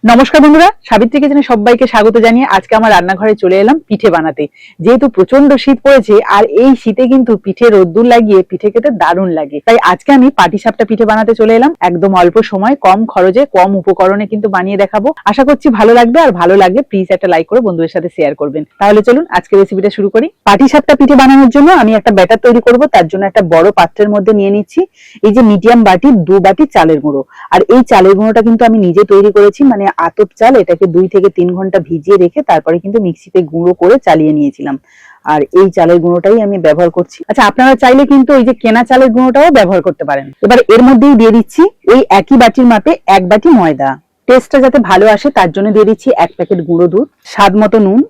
নমস্কার বন্ধুরা, সাবিত্রী কিচেনে সবাইকে স্বাগত জানিয়ে আজকে আমার রান্নাঘরে চলে এলাম পিঠে বানাতে। যেহেতু প্রচন্ড শীত পড়েছে আর এই শীতে কিন্তু পিঠে রোদ্দুর লাগিয়ে পিঠে খেতে দারুণ লাগে, তাই আজকে আমি পাটিসাপটা পিঠে বানাতে চলে এলাম। একদম অল্প সময়, কম খরচে, কম উপকরণে কিন্তু বানিয়ে দেখাবো। আশা করছি ভালো লাগবে, আর ভালো লাগলে প্লিজ একটা লাইক করে বন্ধুদের সাথে শেয়ার করবেন। তাহলে চলুন আজকে রেসিপিটা শুরু করি। পাটিসাপটা পিঠে বানানোর জন্য আমি একটা ব্যাটার তৈরি করব। তার জন্য একটা বড় পাত্রের মধ্যে নিয়ে নিচ্ছি এই যে মিডিয়াম বাটি 2 বাটি চালের গুঁড়ো। আর এই চালের গুঁড়োটা কিন্তু আমি নিজে তৈরি করেছি, মানে আতপ চাল। এটাকে 2 থেকে 3 ঘন্টা ভিজিয়ে রেখে তারপরে কিন্তু মিক্সিতে গুঁড়ো করে চালিয়ে নিয়েছিলাম। আর এই চালের গুঁড়োটাই আমি ব্যবহার করছি। আচ্ছা, আপনারা চাইলে কিন্তু ওই যে কেনা চালের গুঁড়োটাও ব্যবহার করতে পারেন। এবার এর মধ্যেই দিয়ে দিচ্ছি ওই একই বাটির মাপে 1 বাটি ময়দা। টেস্টটা যাতে ভালো আসে তার জন্য দিয়ে দিচ্ছি 1 প্যাকেট গুঁড়ো দুধ, স্বাদ মতো নুন।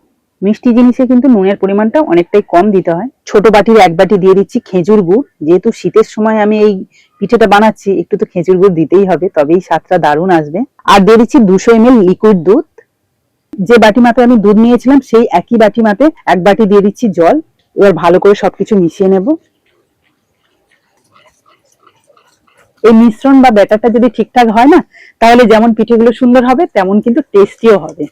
মিষ্টি জিনিসে কিন্তু নুনের পরিমাণটা অনেকটাই কম দিতে হয়। ছোট বাটির 1 বাটি দিয়ে দিচ্ছি খেজুর গুড়। যেহেতু শীতের সময় আমি এই পিঠেটা বানাচ্ছি, একটু তো খেজুর গুড় দিতেই হবে, তবেই স্বাদটা দারুণ আসবে। আর দিয়ে দিচ্ছি 200 ml লিকুইড দুধ। যে বাটি মাপে আমি দুধ নিয়েছিলাম সেই একই বাটি মাপে 1 বাটি দিয়ে দিচ্ছি জল। এবার ভালো করে সবকিছু মিশিয়ে নেব। এই মিশ্রণ বা ব্যাটারটা যদি ঠিকঠাক হয় না, তাহলে যেমন পিঠেগুলো সুন্দর হবে তেমন কিন্তু টেস্টিও হবে।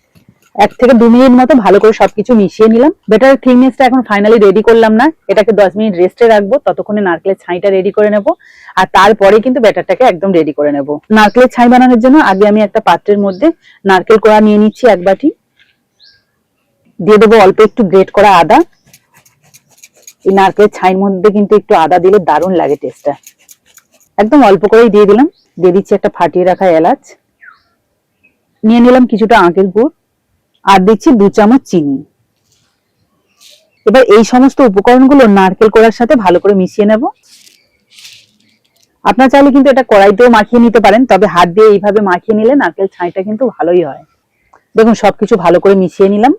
1 থেকে 2 মিনিট মতো ভালো করে সবকিছু মিশিয়ে নিলাম। ব্যাটারের থিকনেসটা এখন ফাইনালি রেডি করলাম না, এটাকে 10 মিনিট রেস্টে রাখবো। ততক্ষণে নারকেলের ছাইটা রেডি করে নেব, আর তারপরে কিন্তু ব্যাটারটাকে একদম রেডি করে নেব। নারকেলের ছাই বানানোর জন্য আগে আমি একটা পাত্রের মধ্যে নারকেল কোড়া নিয়ে নিচ্ছি 1 বাটি। দিয়ে দেবো অল্প একটু গ্রেট করা আদা। এই নারকেলের ছাইয়ের মধ্যে কিন্তু একটু আদা দিলে দারুণ লাগে টেস্টটা। একদম অল্প করেই দিয়ে দিলাম। দিয়ে দিচ্ছি একটা ফাটিয়ে রাখা এলাচ। নিয়ে নিলাম কিছুটা আখের গুড়, আর দিচ্ছি 2 চামচ চিনি। এবার এই সমস্ত উপকরণগুলো নারকেল কোড়ার সাথে ভালো করে মিশিয়ে নেব। আপনারা চাইলে কিন্তু এটা কড়াইতেও মাখিয়ে নিতে পারেন, তবে হাত দিয়ে এইভাবে মাখিয়ে নিলে নারকেল ছাইটা কিন্তু ভালোই হয়। দেখুন সবকিছু ভালো করে মিশিয়ে নিলাম।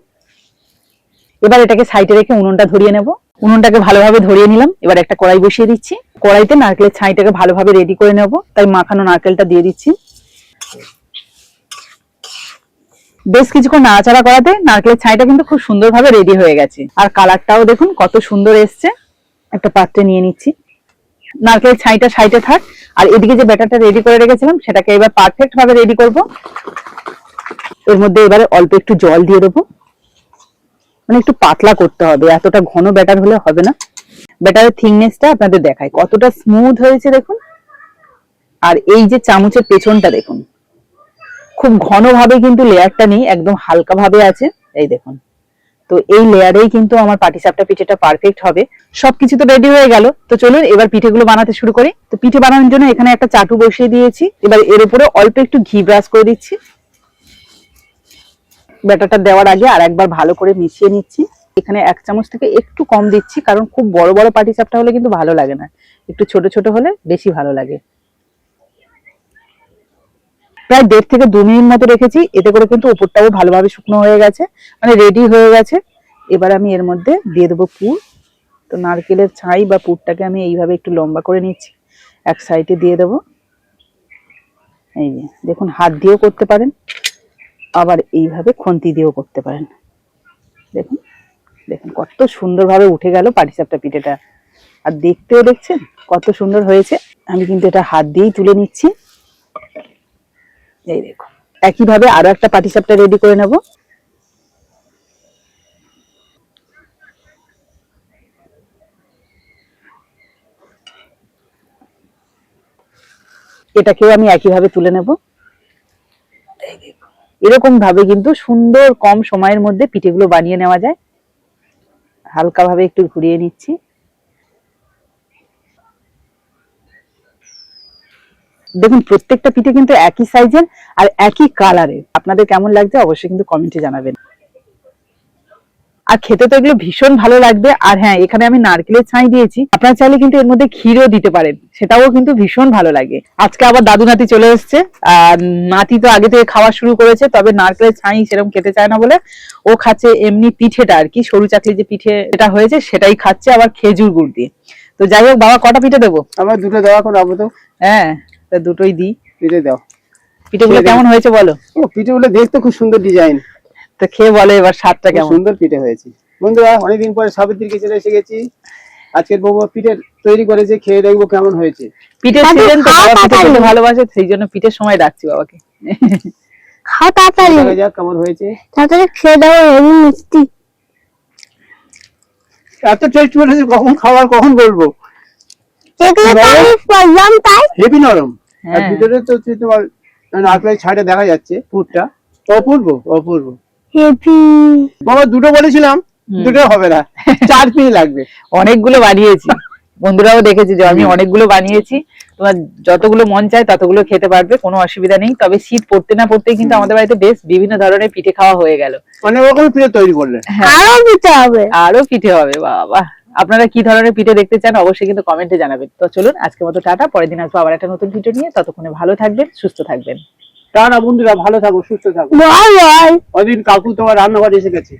এবার এটাকে সাইডে রেখে উনুনটা ধরিয়ে নেব। উনুনটাকে ভালোভাবে ধরিয়ে নিলাম। এবার একটা কড়াই বসিয়ে দিচ্ছি। কড়াইতে নারকেলের ছাইটাকে ভালোভাবে রেডি করে নেব, তাই মাখানো নারকেলটা দিয়ে দিচ্ছি। বেশ কিছুক্ষণ নাড়াচাড়া করাতে নারকেলের ছাইটা কিন্তু খুব সুন্দরভাবে রেডি হয়ে গেছে। আর কালারটাও দেখুন কত সুন্দর এসছে। একটা পাত্রে নিয়ে নিচ্ছি। নারকেলের ছাইটা সাইডে থাক, আর এদিকে যে ব্যাটারটা রেডি করে রেখেছিলাম সেটাকে এবার পারফেক্ট ভাবে রেডি করব। এর মধ্যে এবারে অল্প একটু জল দিয়ে দেবো, মানে একটু পাতলা করতে হবে, এতটা ঘন ব্যাটার হলে হবে না। ব্যাটারের থিকনেসটা আপনাদের দেখায় কতটা স্মুথ হয়েছে দেখুন। আর এই যে চামচের পেছনটা দেখুন, খুব ঘন ভাবে কিন্তু লেয়ারটা নেই, একদম হালকা ভাবে আছে। এই দেখুন, তো এই লেয়ারেই কিন্তু আমার পাটিসাপটা পিঠেটা পারফেক্ট হবে। সবকিছু তো রেডি হয়ে গেল, তো চলুন এবার পিঠেগুলো বানাতে শুরু করি। তো পিঠে বানানোর জন্য এখানে একটা চাটু বসিয়ে দিয়েছি। এবার এর উপরে অল্প একটু ঘি ব্রাশ করে দিচ্ছি। ব্যাটারটা দেওয়ার আগে আর একবার ভালো করে মিশিয়ে নিচ্ছি। এখানে 1 চামচ থেকে একটু কম দিচ্ছি, কারণ খুব বড় বড় পাটিসাপটা হলে কিন্তু ভালো লাগে না, একটু ছোট ছোট হলে বেশি ভালো লাগে। প্রায় 1.5 থেকে 2 মিনিট মতো রেখেছি, এতে করে কিন্তু উপরটাও ভালোভাবে শুকনো হয়ে গেছে, মানে রেডি হয়ে গেছে। এবার আমি এর মধ্যে দিয়ে দেবো পুর। তো নারকেলের ছাই বা পুরটাকে আমি এইভাবে একটু লম্বা করে নিচ্ছি, এক সাইডে দিয়ে দেবো। এই যে দেখুন, হাত দিয়েও করতে পারেন, আবার এইভাবে খুন্তি দিয়েও করতে পারেন। দেখুন দেখুন কত সুন্দরভাবে উঠে গেল পাটিসাপটা পিঠেটা। আর দেখতেও দেখছেন কত সুন্দর হয়েছে। আমি কিন্তু এটা হাত দিয়েই তুলে নিচ্ছি। এই দেখুন, একইভাবে আরো একটা পাটিসাপটা রেডি করে নেব। এটাকেও আমি একইভাবে তুলে নেব। এরকম ভাবে কিন্তু সুন্দর কম সময়ের মধ্যে পিঠেগুলো বানিয়ে নেওয়া যায়। হালকা ভাবে একটু ঘুরিয়ে নিচ্ছি। দেখুন প্রত্যেকটা পিঠে কিন্তু একই সাইজের আর একই কালারের। আপনাদের কেমন লাগছে অবশ্যই কিন্তু কমেন্টে জানাবেন। আর খেতে তো এগুলো ভীষণ ভালো লাগবে। আর হ্যাঁ, এখানে আমি নারকেলের ছাই দিয়েছি, আপনারা চাইলে কিন্তু এর মধ্যে ক্ষীরও দিতে পারেন, সেটাও কিন্তু ভীষণ ভালো লাগে। আজকে আবার দাদু নাতি চলে এসছে। আর নাতি তো আগে থেকে খাওয়া শুরু করেছে, তবে নারকেলের ছাই সেরকম খেতে চায় না বলে ও খাচ্ছে এমনি পিঠেটা, আর কি সরু চাকলি যে পিঠে এটা হয়েছে সেটাই খাচ্ছে, আবার খেজুর গুড় দিয়ে। তো যাই হোক, বাবা কটা পিঠে দেবো? আমার 2টো দেওয়া এখন আপাতত। হ্যাঁ, তা দুটোই দিই। পিঠে দাও। পিঠেগুলো কেমন হয়েছে বলো? ও পিঠেগুলো দেখতে খুব সুন্দর ডিজাইন। তো খেয়ে বলে এবার স্বাদটা কেমন। সুন্দর পিঠে হয়েছে। বন্ধুরা, অনেকদিন পরে সাবিত্রীর কিচেনে এসে গেছি। আজকের বৌমা পিঠে তৈরি করেছে, খেয়ে দেখবো কেমন হয়েছে। পিঠের সিজন তো, বাবা পিঠে খেতে ভালোবাসে, সেই জন্য পিঠের সময় ডাকছি বাবাকে। খাও তাড়াতাড়ি, দেখা যাক কেমন হয়েছে। তাড়াতাড়ি খেয়ে দাও, হেভি মিষ্টি। এত টেস্ট করেছে, কখন খাবার কখন বলবো। এগুলো তো আমি বললাম তাই। হেভি নরম। আর হ্যাঁ। ভিতরে তো তোমার নারকেলের ছাইটা দেখা যাচ্ছে, পুরটা অপূর্ব অপূর্ব। হেভি। বাবা দুটো বলেছিলাম, দুটো হবে না, 4 পিস লাগবে। অনেকগুলো বানিয়েছি, বন্ধুরাও দেখেছি যে আমি অনেকগুলো বানিয়েছি। তোমার যতগুলো মন চায় ততগুলো খেতে পারবে, কোনো অসুবিধা নেই। তবে শীত পড়তে না পড়তেই কিন্তু আমাদের বাড়িতে বেশ বিভিন্ন ধরনের পিঠে খাওয়া হয়ে গেল। অনেক রকমের পিঠে তৈরি করলেন। আরো দিতে হবে। আরো পিঠে হবে, বাবা। আপনারা কি ধরনের পিঠে দেখতে চান অবশ্যই কিন্তু কমেন্টে জানাবেন। তো চলুন আজকের মতো টাটা, পরের দিন আসবো আবার একটা নতুন ভিডিও নিয়ে। ততক্ষণে ভালো থাকবেন, সুস্থ থাকবেন। টাটা বন্ধুরা, ভালো থাকো, সুস্থ থাকো। Bye bye. ওদিন কাকু তোমার রান্নাঘরে এসে গেছে।